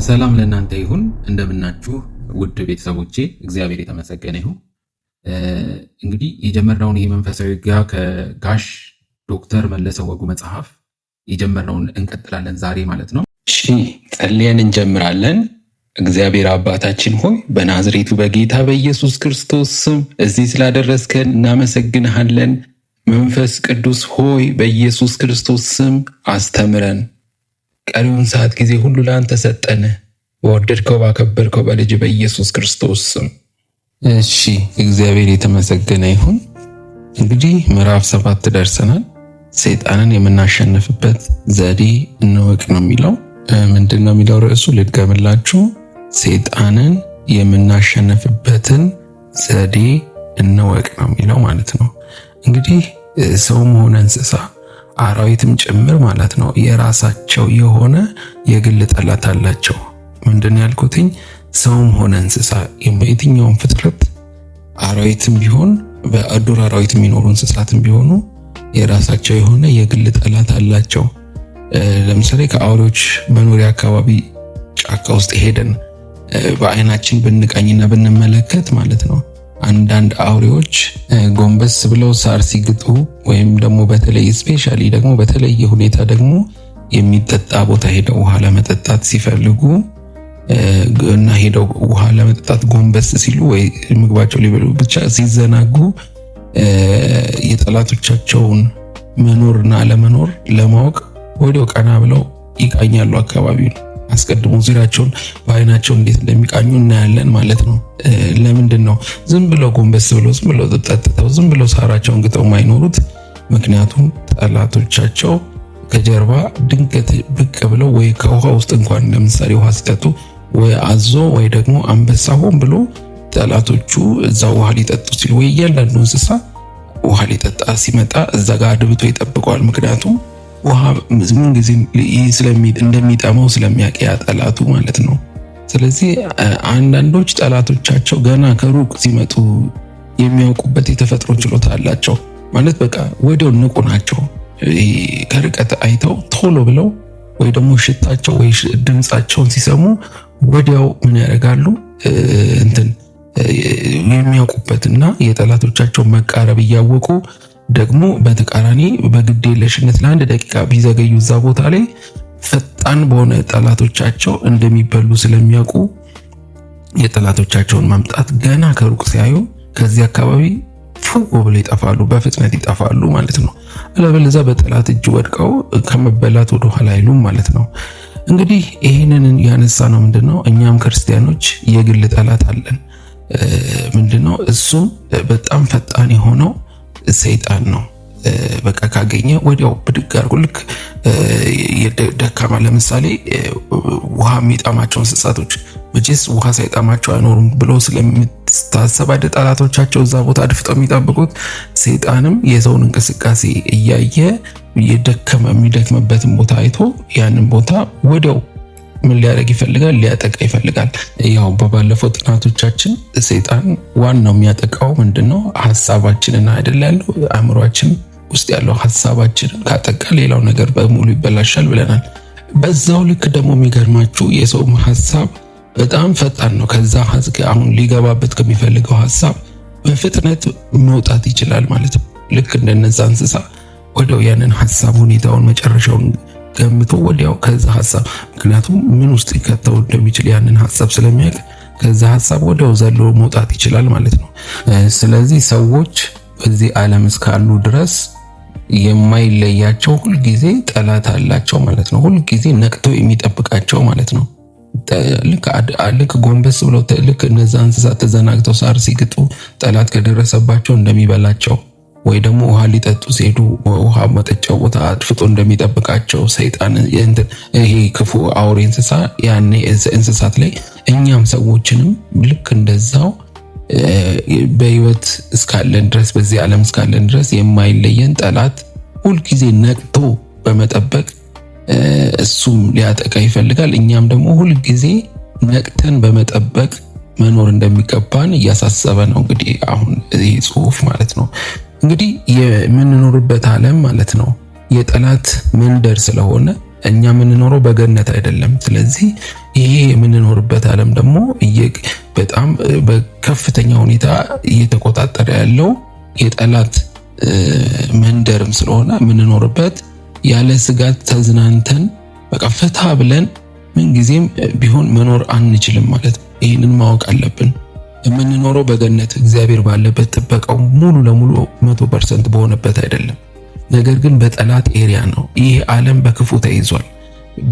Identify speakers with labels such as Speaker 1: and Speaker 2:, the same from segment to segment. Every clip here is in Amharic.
Speaker 1: ሰላም ለእናንተ ይሁን። እንደምናችሁ ውድ ቤተሰቦቼ፣ እግዚአብሔር የተመሰገነ ይሁን። እንግዲህ የጀመርነውን ይህ መንፈሳዊ ውጊያ ከጋሽ ዶክተር መለሰ ወጉ መጽሐፍ የጀመርነውን እንቀጥላለን ዛሬ ማለት ነው።
Speaker 2: እሺ ጸልየን እንጀምራለን። እግዚአብሔር አባታችን ሆይ በናዝሬቱ በጌታ በኢየሱስ ክርስቶስ ስም እዚህ ስላደረስከን እናመሰግንሃለን። መንፈስ ቅዱስ ሆይ በኢየሱስ ክርስቶስ ስም አስተምረን። ቀሪውን ሰዓት ጊዜ ሁሉ ለአንተ ሰጠን። በወደድከው ባከበርከው በልጅ በኢየሱስ ክርስቶስ ስም። እሺ እግዚአብሔር የተመሰገነ ይሁን። እንግዲህ ምዕራፍ 7 ደርሰናል። ሰይጣንን የምናሸንፍበት ዘዴ እንወቅ ነው የሚለው። ምንድን ነው የሚለው ርዕሱ? ልድገምላችሁ። ሰይጣንን የምናሸንፍበትን ዘዴ እንወቅ ነው የሚለው ማለት ነው። እንግዲህ ሰውም ሆነ እንስሳ አራዊትም ጭምር ማለት ነው የራሳቸው የሆነ የግል ጠላት አላቸው። ምንድን ያልኩትኝ? ሰውም ሆነ እንስሳ የትኛውም ፍጥረት አራዊትም ቢሆን በዱር አራዊት የሚኖሩ እንስሳትም ቢሆኑ የራሳቸው የሆነ የግል ጠላት አላቸው። ለምሳሌ ከአውሬዎች መኖሪያ አካባቢ ጫካ ውስጥ ሄደን በአይናችን ብንቃኝና ብንመለከት ማለት ነው አንዳንድ አውሬዎች ጎንበስ ብለው ሳር ሲግጡ ወይም ደግሞ በተለይ ስፔሻሊ ደግሞ በተለየ ሁኔታ ደግሞ የሚጠጣ ቦታ ሄደው ውሃ ለመጠጣት ሲፈልጉ እና ሄደው ውሃ ለመጠጣት ጎንበስ ሲሉ ወይ ምግባቸው ሊበሉ ብቻ ሲዘናጉ የጠላቶቻቸውን መኖርና አለመኖር ለማወቅ ወዲያው ቀና ብለው ይቃኛሉ። አካባቢውን አስቀድሞ ዙሪያቸውን በአይናቸው እንዴት እንደሚቃኙ እናያለን ማለት ነው። ለምንድን ነው ዝም ብለው ጎንበስ ብለው ዝም ብለው ጠጥተው ዝም ብለው ሳራቸውን ግጠው የማይኖሩት? ምክንያቱም ጠላቶቻቸው ከጀርባ ድንገት ብቅ ብለው ወይ ከውሃ ውስጥ እንኳን ለምሳሌ ውሃ ሲጠጡ ወይ አዞ ወይ ደግሞ አንበሳ ሆን ብሎ ጠላቶቹ እዛ ውሃ ሊጠጡ ሲሉ ወይ እያንዳንዱ እንስሳ ውሃ ሊጠጣ ሲመጣ እዛ ጋር አድብቶ ይጠብቀዋል። ምክንያቱም ውሃ ምን ጊዜ እንደሚጠማው ስለሚያውቅ ያ ጠላቱ ማለት ነው። ስለዚህ አንዳንዶች ጠላቶቻቸው ገና ከሩቅ ሲመጡ የሚያውቁበት የተፈጥሮ ችሎታ አላቸው። ማለት በቃ ወዲያው ንቁ ናቸው። ከርቀት አይተው ቶሎ ብለው ወይ ደግሞ ሽታቸው ወይ ድምጻቸውን ሲሰሙ ወዲያው ምን ያደርጋሉ? የሚያውቁበትና የጠላቶቻቸው መቃረብ እያወቁ ደግሞ በተቃራኒ በግዴለሽነት ለአንድ ደቂቃ ቢዘገዩ እዛ ቦታ ላይ ፈጣን በሆነ ጠላቶቻቸው እንደሚበሉ ስለሚያውቁ የጠላቶቻቸውን መምጣት ገና ከሩቅ ሲያዩ ከዚህ አካባቢ ፉጎ ብለው ይጠፋሉ፣ በፍጥነት ይጠፋሉ ማለት ነው። አለበለዚያ በጠላት እጅ ወድቀው ከመበላት ወደ ኋላ አይሉም ማለት ነው። እንግዲህ ይህንን ያነሳ ነው ምንድነው እኛም ክርስቲያኖች የግል ጠላት አለን። ምንድነው እሱም በጣም ፈጣን የሆነው ሰይጣን ነው። በቃ ካገኘ ወዲያው ብድግ አድርጎ ልክ ደካማ ለምሳሌ ውሃ የሚጣማቸው እንስሳቶች መቼስ ውሃ ሳይጣማቸው አይኖሩም ብሎ ስለሚታሰብ አይደል ጠላቶቻቸው እዛ ቦታ አድፍጠው የሚጠብቁት። ሰይጣንም የሰውን እንቅስቃሴ እያየ የሚደክምበትን ቦታ አይቶ ያንን ቦታ ወዲያው ምን ሊያደርግ ይፈልጋል? ሊያጠቃ ይፈልጋል። ያው በባለፈው ጥናቶቻችን ሰይጣን ዋናው የሚያጠቃው ምንድነው? ሐሳባችንን አይደል ያለው አእምሮአችን ውስጥ ያለው ሐሳባችንን ካጠቃ ሌላው ነገር በሙሉ ይበላሻል ብለናል። በዛው ልክ ደግሞ የሚገርማችሁ የሰው ሐሳብ በጣም ፈጣን ነው። ከዛ አሁን ሊገባበት ከሚፈልገው ሐሳብ በፍጥነት መውጣት ይችላል ማለት ነው። ልክ እንደነዛ እንስሳ ወዲያው ያንን ሐሳብ ሁኔታውን መጨረሻውን ገምቶ ወዲያው ከዛ ሐሳብ ምክንያቱም ምን ውስጥ ሊከተው እንደሚችል ያንን ሐሳብ ስለሚያውቅ ከዛ ሐሳብ ወዲያው ዘሎ መውጣት ይችላል ማለት ነው። ስለዚህ ሰዎች በዚህ ዓለም እስካሉ ድረስ የማይለያቸው ሁልጊዜ ጠላት አላቸው ማለት ነው። ሁልጊዜ ነቅተው የሚጠብቃቸው ማለት ነው። ልክ ጎንበስ ብለው ልክ እነዛ እንስሳት ተዘናግተው ሳር ሲግጡ ጠላት ከደረሰባቸው እንደሚበላቸው ወይ ደግሞ ውሃ ሊጠጡ ሲሄዱ ውሃ መጠጫው ቦታ አድፍጦ እንደሚጠብቃቸው ሰይጣን ይሄ ክፉ አውሬ እንስሳ ያኔ እንስሳት ላይ እኛም ሰዎችንም ልክ እንደዛው በህይወት እስካለን ድረስ በዚህ ዓለም እስካለን ድረስ የማይለየን ጠላት ሁልጊዜ ነቅቶ በመጠበቅ እሱም ሊያጠቃ ይፈልጋል። እኛም ደግሞ ሁልጊዜ ነቅተን በመጠበቅ መኖር እንደሚገባን እያሳሰበ ነው። እንግዲህ አሁን ይህ ጽሑፍ ማለት ነው እንግዲህ የምንኖርበት ዓለም ማለት ነው የጠላት መንደር ስለሆነ እኛ የምንኖረው በገነት አይደለም። ስለዚህ ይሄ የምንኖርበት ዓለም ደግሞ በጣም በከፍተኛ ሁኔታ እየተቆጣጠረ ያለው የጠላት መንደርም ስለሆነ የምንኖርበት ያለ ስጋት ተዝናንተን በቃ ፈታ ብለን ምን ጊዜም ቢሆን መኖር አንችልም ማለት ነው። ይህንን ማወቅ አለብን። የምንኖረው በገነት እግዚአብሔር ባለበት ጥበቃው ሙሉ ለሙሉ 100% በሆነበት አይደለም። ነገር ግን በጠላት ኤሪያ ነው። ይህ ዓለም በክፉ ተይዟል።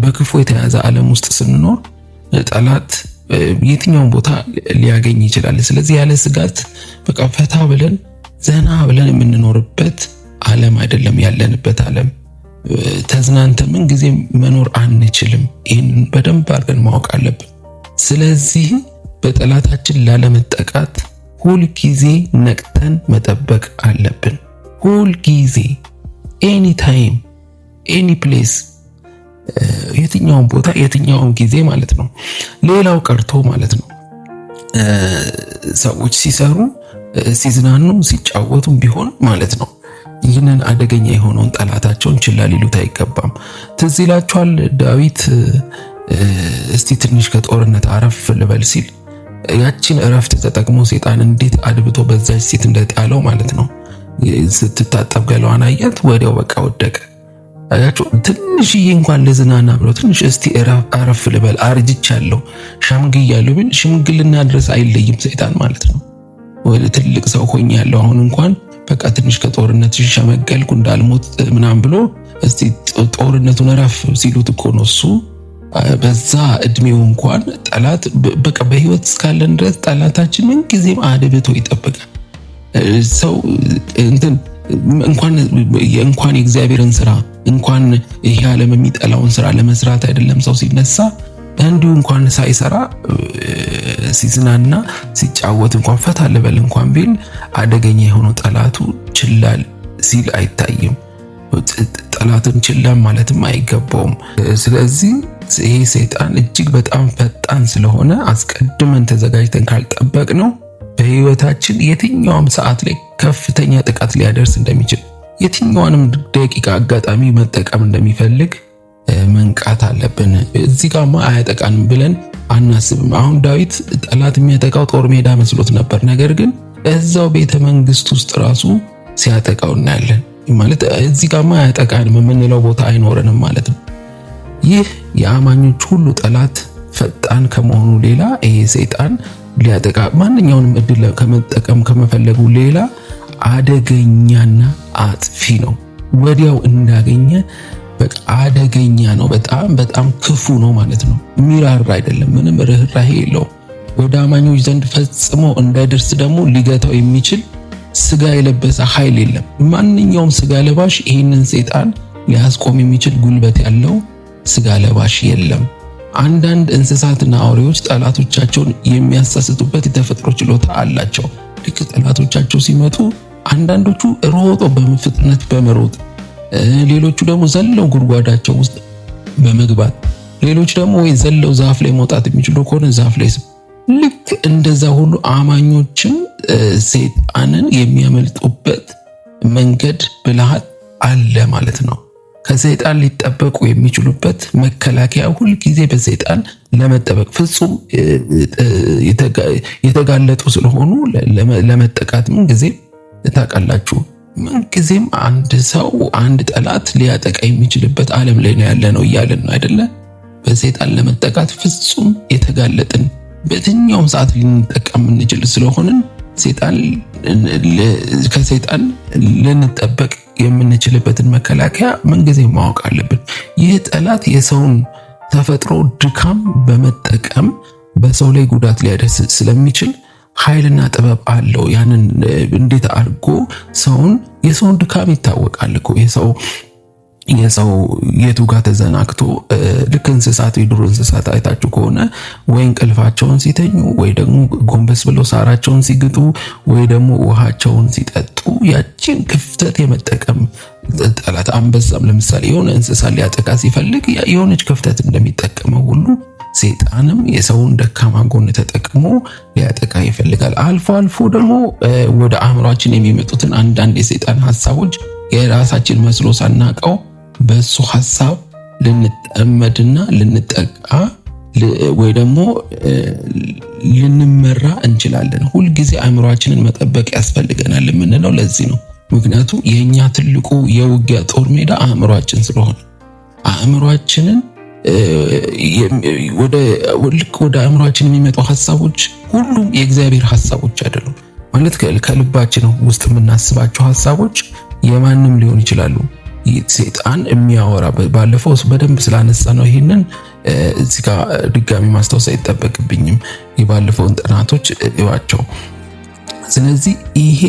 Speaker 2: በክፉ የተያዘ ዓለም ውስጥ ስንኖር ጠላት የትኛውን ቦታ ሊያገኝ ይችላል። ስለዚህ ያለ ስጋት በቃ ፈታ ብለን ዘና ብለን የምንኖርበት ዓለም አይደለም ያለንበት ዓለም። ተዝናንተን ምን ጊዜ መኖር አንችልም። ይህንን በደንብ አድርገን ማወቅ አለብን። ስለዚህ በጠላታችን ላለመጠቃት ሁል ጊዜ ነቅተን መጠበቅ አለብን። ሁል ጊዜ ኤኒ ታይም ኤኒ ፕሌስ፣ የትኛውን ቦታ የትኛውን ጊዜ ማለት ነው። ሌላው ቀርቶ ማለት ነው ሰዎች ሲሰሩ ሲዝናኑ ሲጫወቱም ቢሆን ማለት ነው ይህንን አደገኛ የሆነውን ጠላታቸውን ችላ ሊሉት አይገባም። ትዝ ይላችኋል ዳዊት እስቲ ትንሽ ከጦርነት አረፍ ልበል ሲል ያቺን እረፍት ተጠቅሞ ሰይጣን እንዴት አድብቶ በዛች ሴት እንደጣለው ማለት ነው። ስትታጠብ ገላዋን አያት፣ ወዲያው በቃ ወደቀ። አያችሁ ትንሽዬ እንኳን ለዝናና ብሎ ትንሽ እስቲ አረፍ ልበል አርጅቻለሁ ሸምግያለሁ ቢል ሽምግልና ድረስ አይለይም ሰይጣን ማለት ነው። ወደ ትልቅ ሰው ሆኛለሁ አሁን እንኳን በቃ ትንሽ ከጦርነት ሸመገልኩ እንዳልሞት ምናምን ብሎ እስቲ ጦርነቱን አረፍ ሲሉት እኮ ነው እሱ በዛ እድሜው እንኳን ጠላት በቃ በህይወት እስካለን ድረስ ጠላታችን ምን ጊዜም አድብቶ ይጠብቃል። ሰው እንኳን የእግዚአብሔርን ስራ እንኳን ይሄ ዓለም የሚጠላውን ስራ ለመስራት አይደለም ሰው ሲነሳ እንዲሁ እንኳን ሳይሰራ ሲዝናና ሲጫወት እንኳን ፈታ ልበል እንኳን ቢል አደገኛ የሆነው ጠላቱ ችላል ሲል አይታይም። ጠላትን ችላ ማለትም አይገባውም። ስለዚህ ይሄ ሰይጣን እጅግ በጣም ፈጣን ስለሆነ አስቀድመን ተዘጋጅተን ካልጠበቅ ነው በህይወታችን የትኛውም ሰዓት ላይ ከፍተኛ ጥቃት ሊያደርስ እንደሚችል የትኛውንም ደቂቃ አጋጣሚ መጠቀም እንደሚፈልግ መንቃት አለብን። እዚህ ጋርማ አያጠቃንም ብለን አናስብም። አሁን ዳዊት ጠላት የሚያጠቃው ጦር ሜዳ መስሎት ነበር። ነገር ግን እዛው ቤተ መንግስት ውስጥ ራሱ ሲያጠቃው እናያለን። ማለት እዚህ ጋርማ አያጠቃንም የምንለው ቦታ አይኖረንም ማለት ነው። ይህ የአማኞች ሁሉ ጠላት ፈጣን ከመሆኑ ሌላ ይሄ ሰይጣን ሊያጠቃ ማንኛውንም እድል ከመጠቀም ከመፈለጉ ሌላ አደገኛና አጥፊ ነው። ወዲያው እንዳገኘ በቃ አደገኛ ነው። በጣም በጣም ክፉ ነው ማለት ነው። ሚራራ አይደለም፣ ምንም ርህራሄ የለውም። ወደ አማኞች ዘንድ ፈጽሞ እንዳይደርስ ደግሞ ሊገታው የሚችል ስጋ የለበሰ ኃይል የለም። ማንኛውም ስጋ ለባሽ ይህንን ሰይጣን ሊያስቆም የሚችል ጉልበት ያለው ስጋ ለባሽ የለም። አንዳንድ እንስሳትና አውሬዎች ጠላቶቻቸውን የሚያሳስቱበት የተፈጥሮ ችሎታ አላቸው። ልክ ጠላቶቻቸው ሲመጡ አንዳንዶቹ ሮጦ በፍጥነት በመሮጥ ሌሎቹ ደግሞ ዘለው ጉድጓዳቸው ውስጥ በመግባት ሌሎች ደግሞ ወይ ዘለው ዛፍ ላይ መውጣት የሚችሉ ከሆነ ዛፍ ላይ ልክ እንደዛ ሁሉ አማኞችን ሰይጣንን የሚያመልጡበት መንገድ ብልሃት አለ ማለት ነው። ከሰይጣን ሊጠበቁ የሚችሉበት መከላከያ ሁል ጊዜ በሰይጣን ለመጠበቅ ፍጹም የተጋለጡ ስለሆኑ ለመጠቃት ምን ጊዜ ታውቃላችሁ፣ ምን ጊዜም አንድ ሰው አንድ ጠላት ሊያጠቃ የሚችልበት ዓለም ላይ ነው ያለነው እያለን ነው አይደለ? በሰይጣን ለመጠቃት ፍጹም የተጋለጥን በየትኛውም ሰዓት ልንጠቀም እንችል ስለሆነን ከሰይጣን ልንጠበቅ የምንችልበትን መከላከያ ምንጊዜ ማወቅ አለብን። ይህ ጠላት የሰውን ተፈጥሮ ድካም በመጠቀም በሰው ላይ ጉዳት ሊያደርስ ስለሚችል ኃይልና ጥበብ አለው። ያንን እንዴት አድርጎ የሰውን ድካም ይታወቃል እኮ የሰው የቱ ጋር ተዘናግቶ ልክ እንስሳት የዱር እንስሳት አይታችሁ ከሆነ ወይ እንቅልፋቸውን ሲተኙ ወይ ደግሞ ጎንበስ ብለው ሳራቸውን ሲግጡ ወይ ደግሞ ውሃቸውን ሲጠጡ ያቺን ክፍተት የመጠቀም ጠላት አንበሳም ለምሳሌ የሆነ እንስሳ ሊያጠቃ ሲፈልግ የሆነች ክፍተት እንደሚጠቀመው ሁሉ ሰይጣንም የሰውን ደካማ ጎን ተጠቅሞ ሊያጠቃ ይፈልጋል። አልፎ አልፎ ደግሞ ወደ አእምሯችን የሚመጡትን አንዳንድ የሰይጣን ሐሳቦች የራሳችን መስሎ ሳናቀው በሱ ሐሳብ ልንጠመድና ልንጠቃ ወይ ደግሞ ልንመራ እንችላለን። ሁልጊዜ አእምሯችንን መጠበቅ ያስፈልገናል የምንለው ለዚህ ነው። ምክንያቱም የኛ ትልቁ የውጊያ ጦር ሜዳ አእምሯችን ስለሆነ አእምሯችንን ወደ አእምሯችን የሚመጡ ሐሳቦች ሁሉም የእግዚአብሔር ሐሳቦች አይደሉም። ማለት ከልባችን ውስጥ የምናስባቸው ሐሳቦች የማንም ሊሆን ይችላሉ። ሰይጣን የሚያወራ ባለፈው በደንብ ስላነሳ ነው ይሄንን እዚህ ጋር ድጋሚ ማስታወስ አይጠበቅብኝም። የባለፈውን ጥናቶች እዋቸው። ስለዚህ ይሄ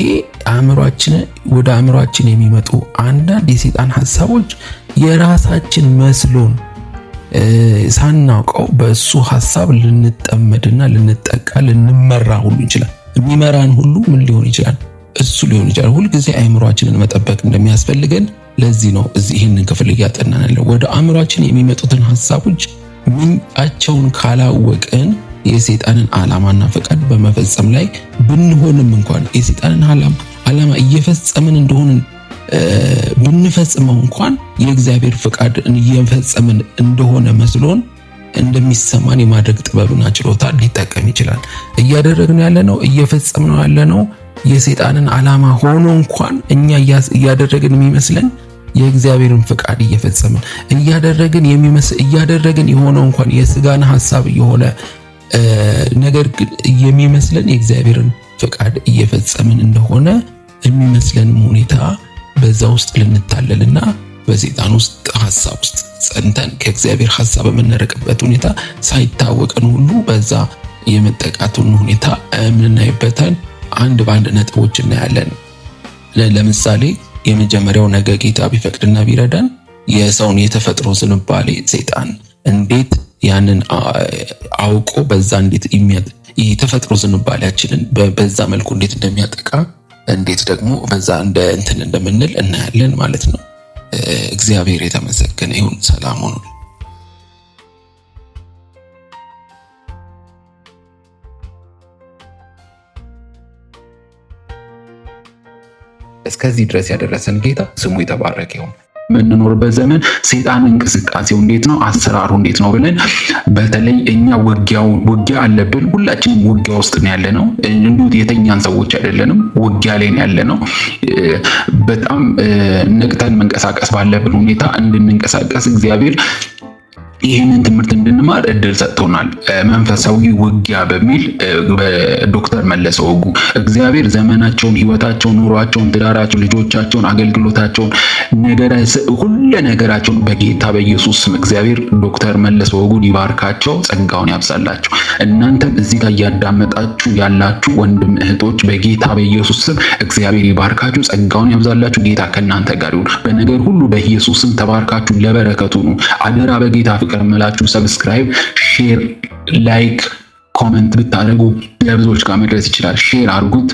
Speaker 2: ወደ አእምሯችን የሚመጡ አንዳንድ የሰይጣን ሐሳቦች የራሳችን መስሎን ሳናውቀው በእሱ ሐሳብ ልንጠመድና ልንጠቃ ልንመራ ሁሉ ይችላል። የሚመራን ሁሉ ምን ሊሆን ይችላል? እሱ ሊሆን ይችላል። ሁልጊዜ አእምሯችንን መጠበቅ እንደሚያስፈልገን ለዚህ ነው እዚህ ይህንን ክፍል እያጠናን ያለው። ወደ አእምሯችን የሚመጡትን ሐሳቦች ምንጫቸውን ካላወቅን የሰይጣንን ዓላማና ፈቃድ በመፈጸም ላይ ብንሆንም እንኳን የሰይጣንን ዓላማ እየፈጸምን እንደሆነ ብንፈጽመው እንኳን የእግዚአብሔር ፈቃድ እየፈጸምን እንደሆነ መስሎን እንደሚሰማን የማድረግ ጥበብና ችሎታ ሊጠቀም ይችላል። እያደረግን ያለነው እየፈጸምነው ያለነው የሰይጣንን ዓላማ ሆኖ እንኳን እኛ እያደረግን የሚመስለን የእግዚአብሔርን ፈቃድ እየፈጸምን እያደረግን የሆነው እንኳን የሥጋን ሐሳብ የሆነ ነገር ግን የሚመስለን የእግዚአብሔርን ፈቃድ እየፈጸምን እንደሆነ የሚመስለንም ሁኔታ በዛ ውስጥ ልንታለልና በሰይጣን ውስጥ ሐሳብ ውስጥ ጸንተን ከእግዚአብሔር ሐሳብ የምንርቅበት ሁኔታ ሳይታወቀን ሁሉ በዛ የመጠቃቱን ሁኔታ የምናይበትን አንድ በአንድ ነጥቦች እናያለን። ለምሳሌ የመጀመሪያው ነገ ጌታ ቢፈቅድና ቢረዳን የሰውን የተፈጥሮ ዝንባሌ ሰይጣን እንዴት ያንን አውቆ በዛ እንዴት የተፈጥሮ ዝንባሌያችንን በዛ መልኩ እንዴት እንደሚያጠቃ እንዴት ደግሞ በዛ እንትን እንደምንል እናያለን ማለት ነው። እግዚአብሔር የተመሰገነ ይሁን። ሰላም ሁኑ።
Speaker 1: እስከዚህ ድረስ ያደረሰን ጌታ ስሙ የተባረከ ይሁን። የምንኖርበት ዘመን ሰይጣን እንቅስቃሴው እንዴት ነው፣ አሰራሩ እንዴት ነው ብለን በተለይ እኛ ውጊያ አለብን። ሁላችንም ውጊያ ውስጥ ነው ያለነው። እንዴት የተኛን ሰዎች አይደለንም፣ ውጊያ ላይ ነው ያለነው። በጣም ነቅተን መንቀሳቀስ ባለብን ሁኔታ እንድንንቀሳቀስ እግዚአብሔር ይህንን ትምህርት እንድንማር እድል ሰጥቶናል። መንፈሳዊ ውጊያ በሚል በዶክተር መለሰ ወጉ እግዚአብሔር ዘመናቸውን፣ ህይወታቸውን፣ ኑሯቸውን፣ ትዳራቸውን፣ ልጆቻቸውን፣ አገልግሎታቸውን፣ ሁሉ ነገራቸውን በጌታ በኢየሱስ ስም እግዚአብሔር ዶክተር መለሰ ወጉን ይባርካቸው፣ ጸጋውን ያብዛላቸው። እናንተም እዚህ ጋር እያዳመጣችሁ ያላችሁ ወንድም እህቶች በጌታ በኢየሱስ ስም እግዚአብሔር ይባርካችሁ፣ ጸጋውን ያብዛላችሁ። ጌታ ከእናንተ ጋር ይሁን። በነገር ሁሉ በኢየሱስ ስም ተባርካችሁ ለበረከቱ ነው። አደራ በጌታ ፍቅር መላችሁ ሰብስክራይብ፣ ሼር፣ ላይክ፣ ኮሜንት ብታደርጉ ለብዙዎች ጋር መድረስ ይችላል። ሼር አድርጉት።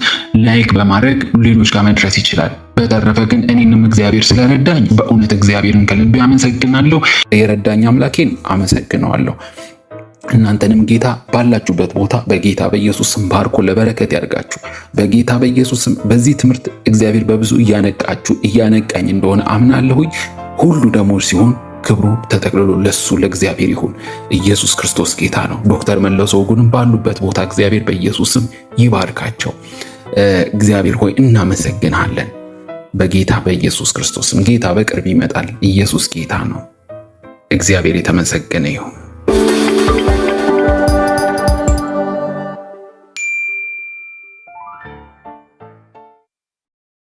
Speaker 1: ላይክ በማድረግ ሌሎች ጋር መድረስ ይችላል። በተረፈ ግን እኔንም እግዚአብሔር ስለረዳኝ በእውነት እግዚአብሔርን ከልቤ አመሰግናለሁ። የረዳኝ አምላኬን አመሰግነዋለሁ። እናንተንም ጌታ ባላችሁበት ቦታ በጌታ በኢየሱስ ስም ባርኮ ለበረከት ያድርጋችሁ። በጌታ በኢየሱስ ስም በዚህ ትምህርት እግዚአብሔር በብዙ እያነቃኝ እንደሆነ አምናለሁኝ። ሁሉ ደግሞ ሲሆን ክብሩ ተጠቅልሎ ለሱ ለእግዚአብሔር ይሁን። ኢየሱስ ክርስቶስ ጌታ ነው። ዶክተር መለሰ ወጉንም ባሉበት ቦታ እግዚአብሔር በኢየሱስ ስም ይባርካቸው። እግዚአብሔር ሆይ እናመሰግናለን። በጌታ በኢየሱስ ክርስቶስ ስም ጌታ በቅርብ ይመጣል። ኢየሱስ ጌታ ነው። እግዚአብሔር የተመሰገነ ይሁን።